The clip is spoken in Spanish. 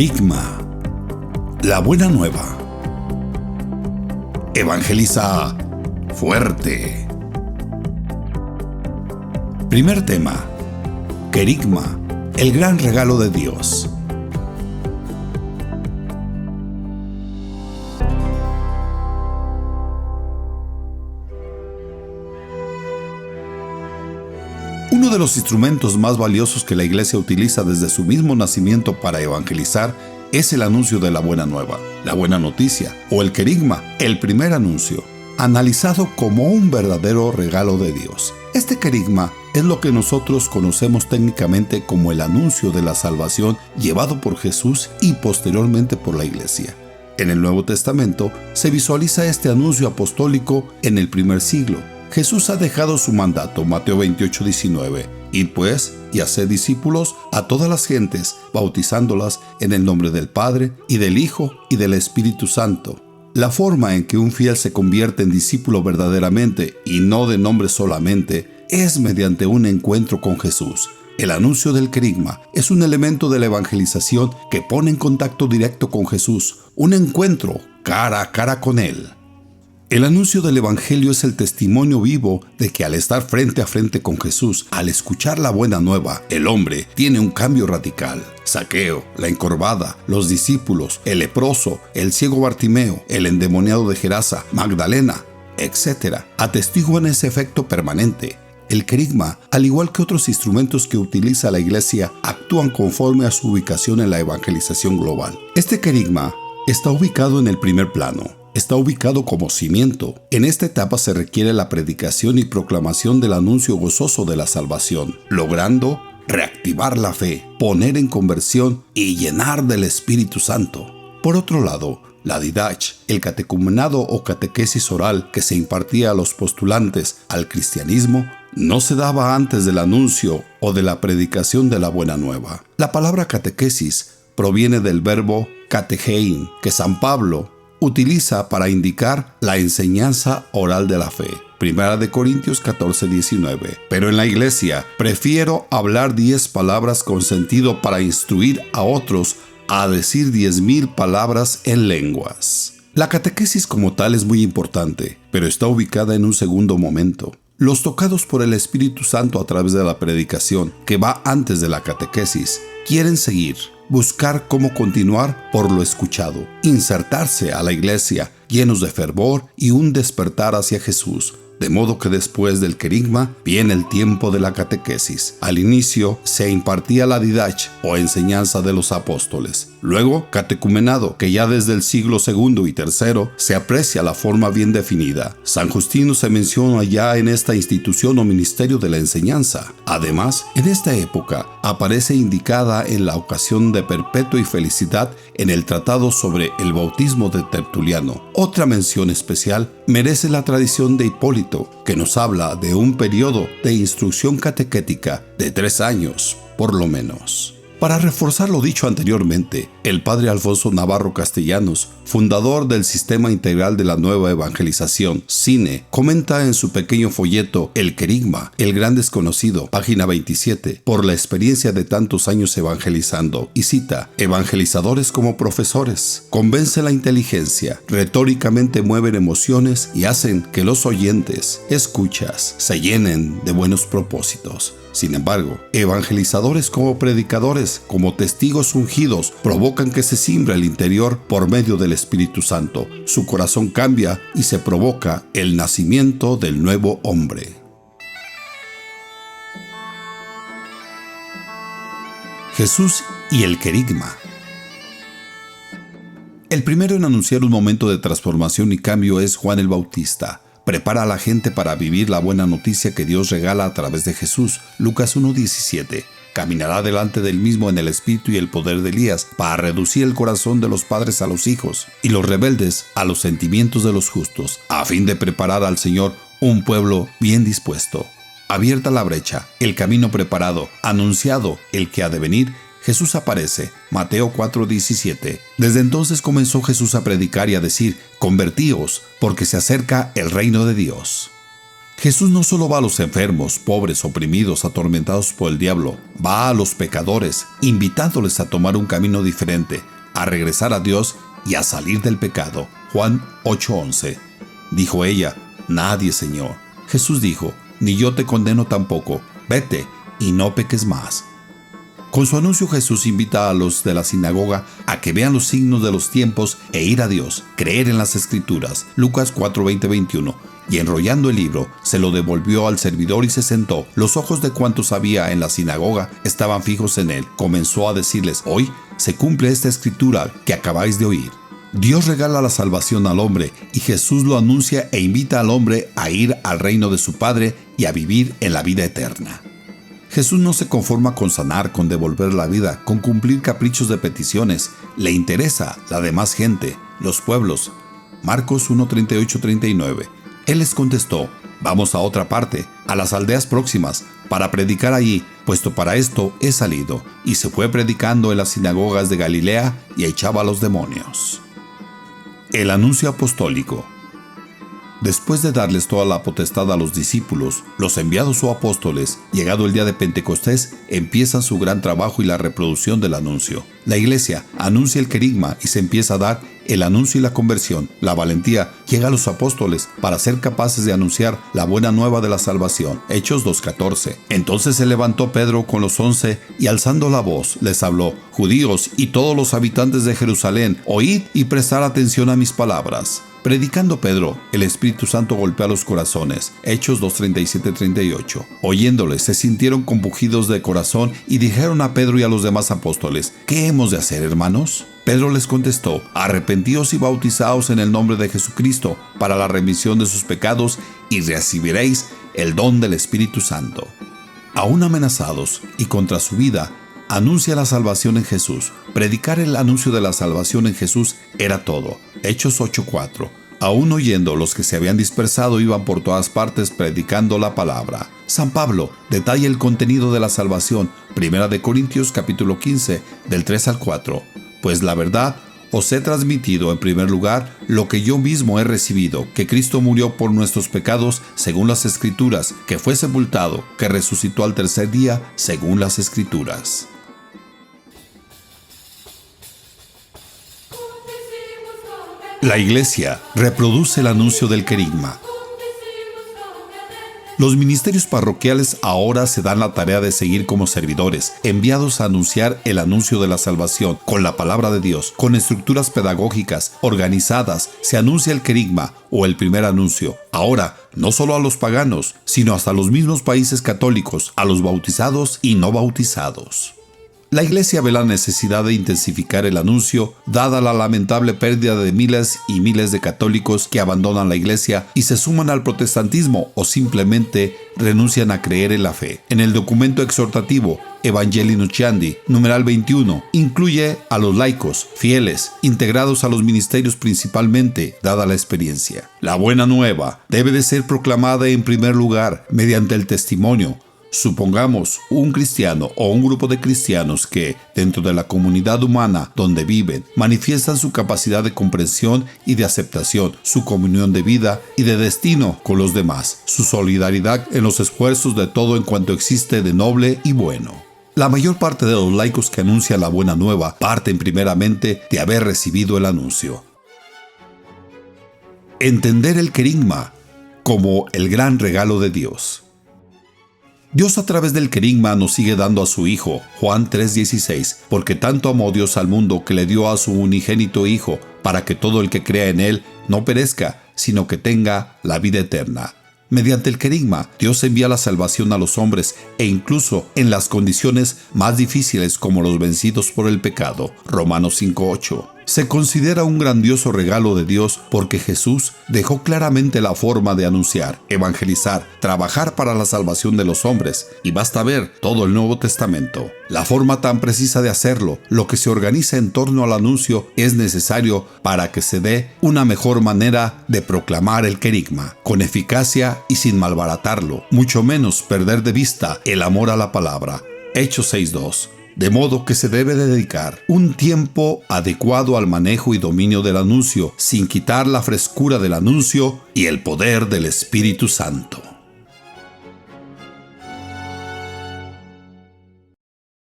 Querigma, la buena nueva. Evangeliza fuerte. Primer tema: Querigma, el gran regalo de Dios. Uno de los instrumentos más valiosos que la Iglesia utiliza desde su mismo nacimiento para evangelizar es el anuncio de la buena nueva, la buena noticia, o el querigma, el primer anuncio, analizado como un verdadero regalo de Dios. Este querigma es lo que nosotros conocemos técnicamente como el anuncio de la salvación llevado por Jesús y posteriormente por la Iglesia. En el Nuevo Testamento se visualiza este anuncio apostólico en el primer siglo. Jesús ha dejado su mandato, Mateo 28:19. Id pues y haced discípulos a todas las gentes, bautizándolas en el nombre del Padre, y del Hijo, y del Espíritu Santo. La forma en que un fiel se convierte en discípulo verdaderamente, y no de nombre solamente, es mediante un encuentro con Jesús. El anuncio del querigma es un elemento de la evangelización que pone en contacto directo con Jesús, un encuentro cara a cara con Él. El anuncio del Evangelio es el testimonio vivo de que al estar frente a frente con Jesús, al escuchar la buena nueva, el hombre tiene un cambio radical. Zaqueo, la encorvada, los discípulos, el leproso, el ciego Bartimeo, el endemoniado de Gerasa, Magdalena, etc., atestiguan ese efecto permanente. El querigma, al igual que otros instrumentos que utiliza la Iglesia, actúan conforme a su ubicación en la evangelización global. Este querigma está ubicado en el primer plano. Está ubicado como cimiento. En esta etapa se requiere la predicación y proclamación del anuncio gozoso de la salvación, logrando reactivar la fe, poner en conversión y llenar del Espíritu Santo. Por otro lado, la didach, el catecumenado o catequesis oral que se impartía a los postulantes al cristianismo, no se daba antes del anuncio o de la predicación de la buena nueva. La palabra catequesis proviene del verbo katechein, que San Pablo utiliza para indicar la enseñanza oral de la fe. Primera de Corintios 14:19. Pero en la Iglesia prefiero hablar 10 palabras con sentido para instruir a otros a decir 10,000 palabras en lenguas. La catequesis como tal es muy importante, pero está ubicada en un segundo momento. Los tocados por el Espíritu Santo a través de la predicación, que va antes de la catequesis, quieren seguir, buscar cómo continuar por lo escuchado, insertarse a la Iglesia llenos de fervor y un despertar hacia Jesús. De modo que después del querigma viene el tiempo de la catequesis. Al inicio se impartía la didach o enseñanza de los apóstoles. Luego, catecumenado, que ya desde el siglo II y III se aprecia la forma bien definida. San Justino se menciona ya en esta institución o ministerio de la enseñanza. Además, en esta época aparece indicada en la ocasión de perpetua y felicidad en el tratado sobre el bautismo de Tertuliano. Otra mención especial merece la tradición de Hipólito, que nos habla de un periodo de instrucción catequética de 3 años, por lo menos. Para reforzar lo dicho anteriormente, el padre Alfonso Navarro Castellanos, fundador del Sistema Integral de la Nueva Evangelización, CINE, comenta en su pequeño folleto El querigma, el gran desconocido, página 27, por la experiencia de tantos años evangelizando, y cita: evangelizadores como profesores, convencen la inteligencia, retóricamente mueven emociones y hacen que los oyentes, escuchas, se llenen de buenos propósitos. Sin embargo, evangelizadores como predicadores, como testigos ungidos, provocan que se simbra el interior por medio del Espíritu Santo. Su corazón cambia y se provoca el nacimiento del nuevo hombre. Jesús y el querigma. El primero en anunciar un momento de transformación y cambio es Juan el Bautista. Prepara a la gente para vivir la buena noticia que Dios regala a través de Jesús. Lucas 1:17. Caminará delante del mismo en el espíritu y el poder de Elías, para reducir el corazón de los padres a los hijos y los rebeldes a los sentimientos de los justos, a fin de preparar al Señor un pueblo bien dispuesto. Abierta la brecha, el camino preparado, anunciado el que ha de venir, Jesús aparece. Mateo 4:17. Desde entonces comenzó Jesús a predicar y a decir: convertíos, porque se acerca el reino de Dios. Jesús no solo va a los enfermos, pobres, oprimidos, atormentados por el diablo, va a los pecadores, invitándoles a tomar un camino diferente, a regresar a Dios y a salir del pecado. Juan 8:11. Dijo ella: nadie, Señor. Jesús dijo: ni yo te condeno tampoco, vete y no peques más. Con su anuncio, Jesús invita a los de la sinagoga a que vean los signos de los tiempos e ir a Dios, creer en las Escrituras. Lucas 4:20-21. Y enrollando el libro, se lo devolvió al servidor y se sentó. Los ojos de cuantos había en la sinagoga estaban fijos en él. Comenzó a decirles: hoy se cumple esta escritura que acabáis de oír. Dios regala la salvación al hombre y Jesús lo anuncia e invita al hombre a ir al reino de su Padre y a vivir en la vida eterna. Jesús no se conforma con sanar, con devolver la vida, con cumplir caprichos de peticiones. Le interesa la demás gente, los pueblos. Marcos 1:38-39. Él les contestó: vamos a otra parte, a las aldeas próximas, para predicar allí, puesto para esto he salido. Y se fue predicando en las sinagogas de Galilea y echaba a los demonios. El anuncio apostólico. Después de darles toda la potestad a los discípulos, los enviados o apóstoles, llegado el día de Pentecostés, empiezan su gran trabajo y la reproducción del anuncio. La iglesia anuncia el querigma y se empieza a dar el anuncio y la conversión. La valentía llega a los apóstoles para ser capaces de anunciar la buena nueva de la salvación. Hechos 2:14. Entonces se levantó Pedro con los 11 y alzando la voz les habló: judíos y todos los habitantes de Jerusalén, oíd y prestad atención a mis palabras. Predicando Pedro, el Espíritu Santo golpea los corazones. Hechos 2:37-38. Oyéndoles, se sintieron compungidos de corazón y dijeron a Pedro y a los demás apóstoles: ¿qué hemos de hacer, hermanos? Pedro les contestó: arrepentíos y bautizaos en el nombre de Jesucristo para la remisión de sus pecados y recibiréis el don del Espíritu Santo. Aún amenazados y contra su vida, anuncia la salvación en Jesús. Predicar el anuncio de la salvación en Jesús era todo. Hechos 8:4. Aún oyendo, los que se habían dispersado iban por todas partes predicando la palabra. San Pablo detalla el contenido de la salvación. 1 Corintios capítulo 15, del 3 al 4. Pues la verdad, os he transmitido en primer lugar lo que yo mismo he recibido, que Cristo murió por nuestros pecados según las Escrituras, que fue sepultado, que resucitó al tercer día según las Escrituras. La Iglesia reproduce el anuncio del querigma. Los ministerios parroquiales ahora se dan la tarea de seguir como servidores, enviados a anunciar el anuncio de la salvación con la palabra de Dios. Con estructuras pedagógicas organizadas se anuncia el querigma o el primer anuncio. Ahora, no solo a los paganos, sino hasta los mismos países católicos, a los bautizados y no bautizados. La Iglesia ve la necesidad de intensificar el anuncio, dada la lamentable pérdida de miles y miles de católicos que abandonan la Iglesia y se suman al protestantismo o simplemente renuncian a creer en la fe. En el documento exhortativo Evangelii Nuntiandi, numeral 21, incluye a los laicos, fieles, integrados a los ministerios principalmente, dada la experiencia. La buena nueva debe de ser proclamada en primer lugar mediante el testimonio. Supongamos un cristiano o un grupo de cristianos que, dentro de la comunidad humana donde viven, manifiestan su capacidad de comprensión y de aceptación, su comunión de vida y de destino con los demás, su solidaridad en los esfuerzos de todo en cuanto existe de noble y bueno. La mayor parte de los laicos que anuncian la buena nueva parten primeramente de haber recibido el anuncio. Entender el querigma como el gran regalo de Dios. Dios a través del querigma nos sigue dando a su Hijo, Juan 3:16, porque tanto amó Dios al mundo que le dio a su unigénito Hijo, para que todo el que crea en Él no perezca, sino que tenga la vida eterna. Mediante el querigma, Dios envía la salvación a los hombres e incluso en las condiciones más difíciles como los vencidos por el pecado. Romanos 5:8. Se considera un grandioso regalo de Dios porque Jesús dejó claramente la forma de anunciar, evangelizar, trabajar para la salvación de los hombres, y basta ver todo el Nuevo Testamento. La forma tan precisa de hacerlo, lo que se organiza en torno al anuncio, es necesario para que se dé una mejor manera de proclamar el querigma, con eficacia y sin malbaratarlo, mucho menos perder de vista el amor a la palabra. Hechos 6:2. De modo que se debe dedicar un tiempo adecuado al manejo y dominio del anuncio, sin quitar la frescura del anuncio y el poder del Espíritu Santo.